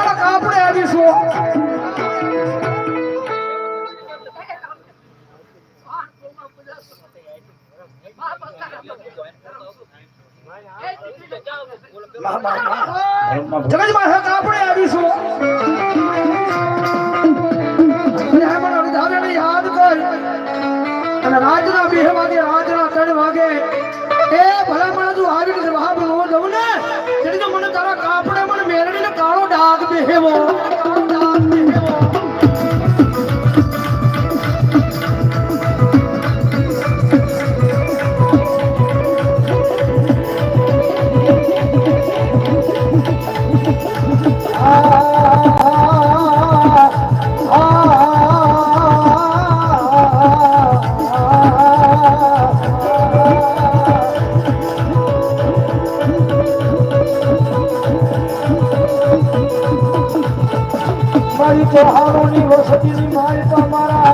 તારા કાપડે આવીશું જગતમાં કાપડે આવીશું યાદ કર અને રાજના 2 વાગે રાજના 3 વાગે એ ભલામણ તું આવી રીતે વાહ બોલવો દઉં ને એટલે તો મને તારા કાપડે મને મેરડીને કાળો ડાઘ બેહેવો મારી ચોહારોની વસતીની માય તો મારા